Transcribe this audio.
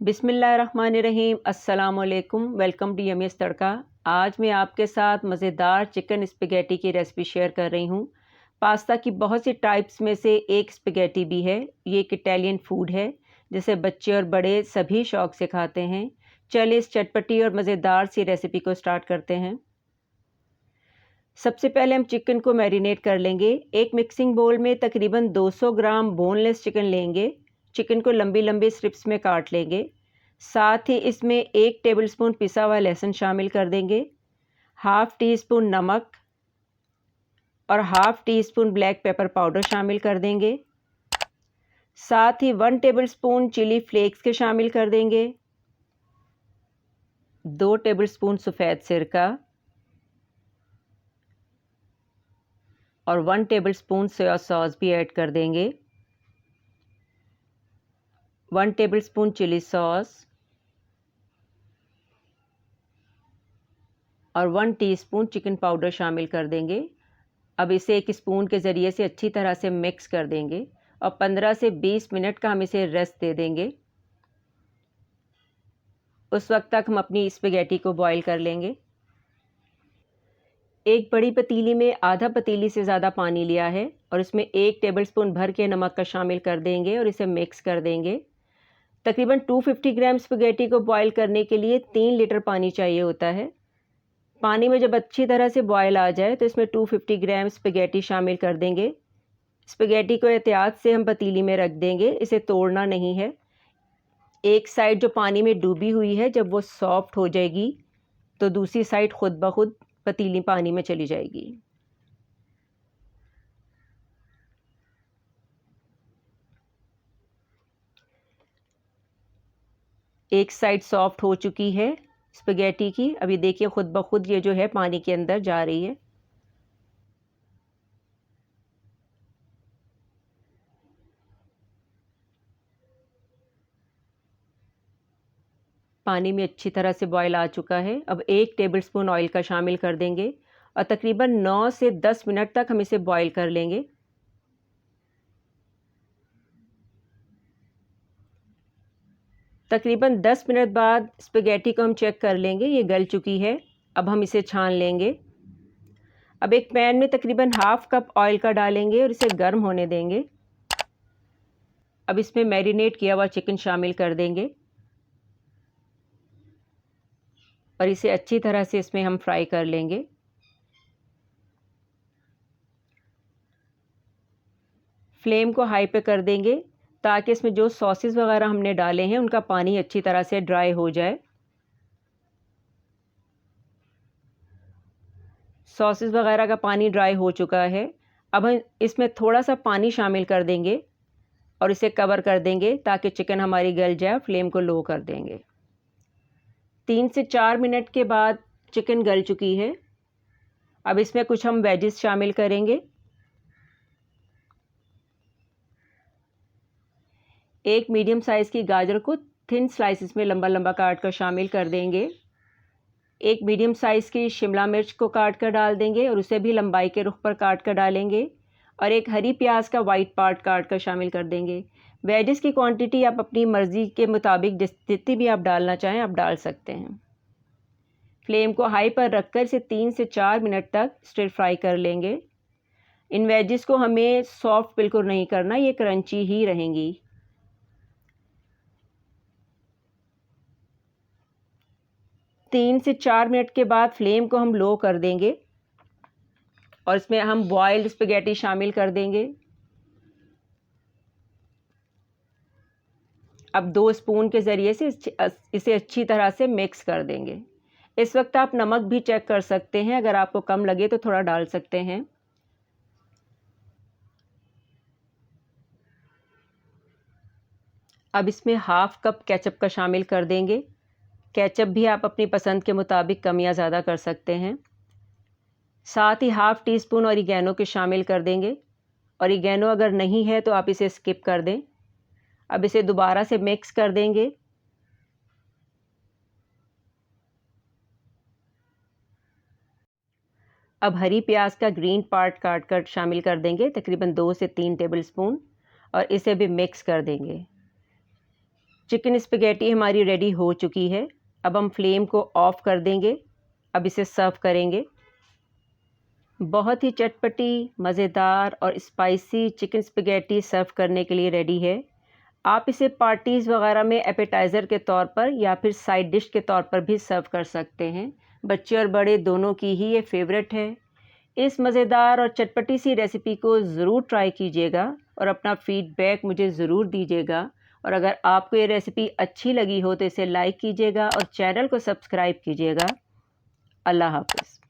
बिस्मिल्लाहिर्रहमानिर्रहीम। अस्सलामुअलैकुम। Welcome to यमीज़ तड़का। आज मैं आपके साथ मज़ेदार चिकन स्पेगेटी की रेसिपी शेयर कर रही हूँ। पास्ता की बहुत सी टाइप्स में से एक स्पेगेटी भी है। ये एक इटालियन फूड है जिसे बच्चे और बड़े सभी शौक़ से खाते हैं। चलिए इस चटपटी और मज़ेदार सी रेसिपी को स्टार्ट करते हैं। सबसे पहले हम चिकन को मैरिनेट कर लेंगे। एक मिक्सिंग बोल में तकरीबन 200 ग्राम बोनलेस चिकन लेंगे। चिकन को लंबी लंबी स्ट्रिप्स में काट लेंगे। साथ ही इसमें 1 टेबलस्पून पिसा हुआ लहसुन शामिल कर देंगे, हाफ़ टी स्पून नमक और half tea spoon black pepper powder शामिल कर देंगे। साथ ही 1 टेबलस्पून चिली फ्लेक्स के शामिल कर देंगे, 2 टेबलस्पून सफ़ेद सिरका और 1 टेबलस्पून सोया सॉस भी ऐड कर देंगे, 1 टेबलस्पून चिली सॉस और 1 टीस्पून चिकन पाउडर शामिल कर देंगे। अब इसे एक स्पून के ज़रिए से अच्छी तरह से मिक्स कर देंगे और 15 से 20 मिनट का हम इसे रेस्ट दे देंगे। उस वक्त तक हम अपनी स्पेगेटी को बॉईल कर लेंगे। एक बड़ी पतीली में आधा पतीली से ज़्यादा पानी लिया है और इसमें 1 टेबलस्पून भर के नमक का शामिल कर देंगे और इसे मिक्स कर देंगे। तकरीबन 250 ग्राम स्पेगेटी को बॉईल करने के लिए 3 लीटर पानी चाहिए होता है। पानी में जब अच्छी तरह से बॉयल आ जाए तो इसमें 250 ग्राम स्पेगेटी शामिल कर देंगे। स्पेगेटी को एहतियात से हम पतीली में रख देंगे, इसे तोड़ना नहीं है। एक साइड जो पानी में डूबी हुई है, जब वो सॉफ्ट हो जाएगी तो दूसरी साइड खुद ब खुद पतीली पानी में चली जाएगी। एक साइड सॉफ्ट हो चुकी है स्पेगेटी की। अभी देखिए खुद ब खुद ये जो है पानी के अंदर जा रही है। पानी में अच्छी तरह से बॉयल आ चुका है। अब 1 टेबलस्पून ऑयल का शामिल कर देंगे और तकरीबन 9 से 10 मिनट तक हम इसे बॉयल कर लेंगे। तकरीबन 10 मिनट बाद स्पेगेटी को हम चेक कर लेंगे, ये गल चुकी है। अब हम इसे छान लेंगे। अब एक पैन में तकरीबन हाफ़ कप ऑयल का डालेंगे और इसे गर्म होने देंगे। अब इसमें मैरिनेट किया हुआ चिकन शामिल कर देंगे और इसे अच्छी तरह से इसमें हम फ्राई कर लेंगे। फ्लेम को हाई पे कर देंगे ताकि इसमें जो सॉसेस वगैरह हमने डाले हैं उनका पानी अच्छी तरह से ड्राई हो जाए। सॉसेस वगैरह का पानी ड्राई हो चुका है। अब हम इसमें थोड़ा सा पानी शामिल कर देंगे और इसे कवर कर देंगे ताकि चिकन हमारी गल जाए। फ्लेम को लो कर देंगे। 3 से 4 मिनट के बाद चिकन गल चुकी है। अब इसमें कुछ हम वेजेस शामिल करेंगे। एक मीडियम साइज़ की गाजर को थिन स्लाइसिस में लंबा लंबा काट कर शामिल कर देंगे। एक मीडियम साइज़ की शिमला मिर्च को काट कर डाल देंगे और उसे भी लंबाई के रुख पर काट कर डालेंगे और एक हरी प्याज का वाइट पार्ट काट कर शामिल कर देंगे। वेजेस की क्वांटिटी आप अपनी मर्ज़ी के मुताबिक जितनी भी आप डालना चाहें आप डाल सकते हैं। फ्लेम को हाई पर रखकर इसे 3 से 4 मिनट तक स्टिर फ्राई कर लेंगे। इन वेजेस को हमें सॉफ्ट बिल्कुल नहीं करना, ये क्रंची ही रहेंगी। तीन से 4 मिनट के बाद फ्लेम को हम लो कर देंगे और इसमें हम बॉइल्ड स्पेगेटी शामिल कर देंगे। अब 2 स्पून के ज़रिए से इसे अच्छी तरह से मिक्स कर देंगे। इस वक्त आप नमक भी चेक कर सकते हैं, अगर आपको कम लगे तो थोड़ा डाल सकते हैं। अब इसमें हाफ़ कप केचप का शामिल कर देंगे। केचप भी आप अपनी पसंद के मुताबिक कम या ज़्यादा कर सकते हैं। साथ ही हाफ़ टी स्पून ऑरिगेनो के शामिल कर देंगे। ऑरिगेनो अगर नहीं है तो आप इसे स्किप कर दें। अब इसे दोबारा से मिक्स कर देंगे। अब हरी प्याज का ग्रीन पार्ट काट कर शामिल कर देंगे, तकरीबन 2 से 3 टेबलस्पून, और इसे भी मिक्स कर देंगे। चिकन स्पैगेटी हमारी रेडी हो चुकी है। अब हम फ्लेम को ऑफ़ कर देंगे। अब इसे सर्व करेंगे। बहुत ही चटपटी, मज़ेदार और स्पाइसी चिकन स्पैगेटी सर्व करने के लिए रेडी है। आप इसे पार्टीज़ वगैरह में एपेटाइज़र के तौर पर या फिर साइड डिश के तौर पर भी सर्व कर सकते हैं। बच्चे और बड़े दोनों की ही ये फेवरेट है। इस मज़ेदार और चटपटी सी रेसिपी को ज़रूर ट्राई कीजिएगा और अपना फीडबैक मुझे ज़रूर दीजिएगा। और अगर आपको ये रेसिपी अच्छी लगी हो तो इसे लाइक कीजिएगा और चैनल को सब्सक्राइब कीजिएगा। अल्लाह हाफ़िज़।